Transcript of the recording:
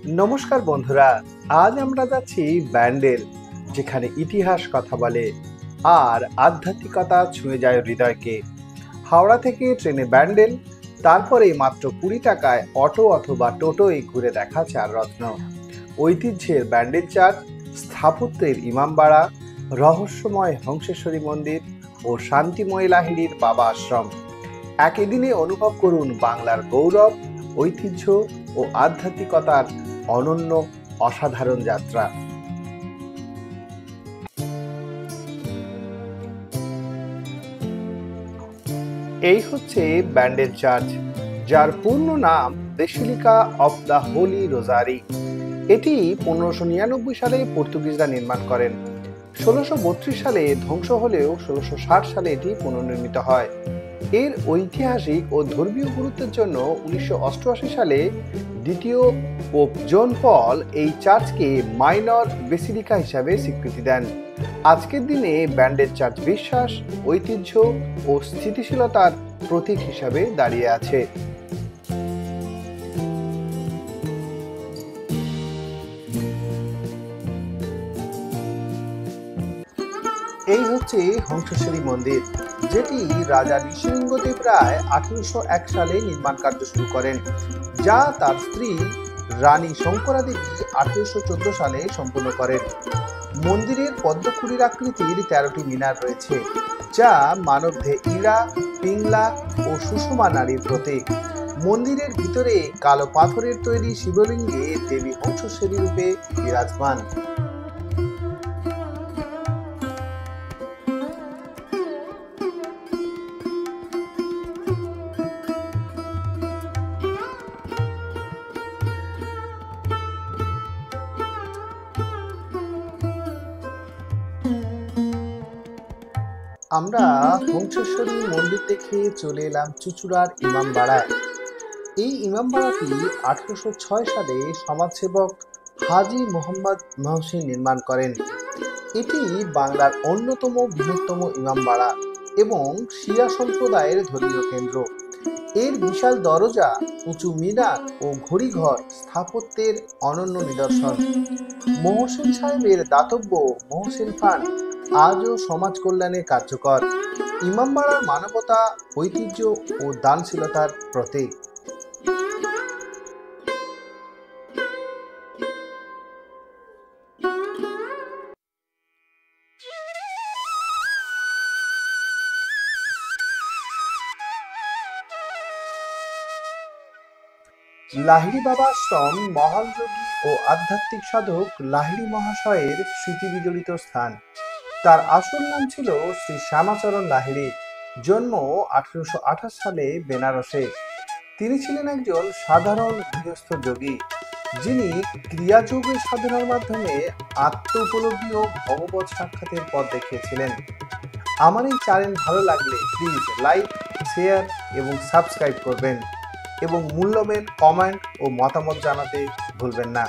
নমস্কার বন্ধুরা, আজ আমরা যাচ্ছি ব্যান্ডেল, যেখানে ইতিহাস কথা বলে আর আধ্যাত্মিকতা ছুঁয়ে যায় হৃদয়কে। হাওড়া থেকে ট্রেনে ব্যান্ডেল, তারপরে মাত্র 20 টাকায় অটো অথবা টোটোয় ঘুরে দেখা চার রত্ন। ঐতিহ্যের ব্যান্ডেল চার্চ, স্থাপত্যের ইমামবাড়া, রহস্যময় হংসেশ্বরী মন্দির ও শান্তিময় লাহিড়ির বাবা আশ্রম। একই দিনে অনুভব করুন বাংলার গৌরব, ঐতিহ্য ও আধ্যাত্মিকতার অনন্য অসাধারণ যাত্রা। এই হচ্ছে ব্যান্ডেল চার্চ, যার পূর্ণ নাম বেসিলিকা অফ দ্য হোলি রোজারি। এটি 1599 সালে পর্তুগিজরা নির্মাণ করেন। 1632 সালে ধ্বংস হলেও 1660 সালে এটি পুনর্নির্মিত হয়। এর ঐতিহাসিক ও ধর্মীয় গুরুত্বের জন্য 1988 সালে দ্বিতীয় পোপ জন পল এই চার্চকে মাইনর বেসিলিকা হিসাবে স্বীকৃতি দেন। আজকের দিনে ব্যান্ডেল চার্চ বিশ্বাস, ঐতিহ্য ও স্থিতিশীলতার প্রতীক হিসাবে দাঁড়িয়ে আছে। এই হচ্ছে হংসেশ্বরী মন্দির, যেটি রাজা নৃসিংহদেব রায় 1801 সালে নির্মাণ কার্য শুরু করেন, যা তার স্ত্রী রানী শঙ্করা দেবী 1814 সালে সম্পূর্ণ করেন। মন্দিরের পদ্মকুড়ির আকৃতির 13টি মিনার রয়েছে, যা মানবদেহে ইরা, পিংলা ও সুষমা নারীর প্রতীক। মন্দিরের ভিতরে কালো পাথরের তৈরি শিবলিঙ্গে দেবী হংসেশ্বরী রূপে বিরাজমান। আমরা হংসেশ্বরী মন্দির থেকে চলে এলাম চুঁচুড়ার ইমামবাড়ায়। এই ইমামবাড়াটি 1806 সালে সমাজসেবক হাজী মোহাম্মদ মহসিন নির্মাণ করেন। এটি বাংলার অন্যতম বৃহত্তম ইমামবাড়া এবং শিয়া সম্প্রদায়ের ধর্মীয় কেন্দ্র। এর বিশাল দরজা, উঁচু মিনার ও ঘড়িঘর স্থাপত্যের অনন্য নিদর্শন। মহসিন সাহেবের দাতব্য মহসিন ফান্ড আজও সমাজ কল্যাণে কার্যকর। ইমামবাড়ার মানবতা, ঐতিহ্য ও দানশীলতার প্রতীক। লাহিড়ী বাবা আশ্রম মহান যোগী ও আধ্যাত্মিক সাধক লাহিড়ী মহাশয়ের স্মৃতি বিজড়িত স্থান। তার আসল নাম ছিল শ্রী শ্যামাচরণ লাহিড়ী। জন্ম 1828 সালে বেনারসে। তিনি ছিলেন একজন সাধারণ গৃহস্থ যোগী, যিনি ক্রিয়াযোগের সাধনার মাধ্যমে আত্ম উপলব্ধি ও ভগবত সাক্ষাতের পথ দেখিয়েছিলেন। আমার এই চ্যানেল ভালো লাগলে প্লিজ লাইক, শেয়ার এবং সাবস্ক্রাইব করবেন এবং মূল্যবান কমেন্ট ও মতামত জানাতে ভুলবেন না।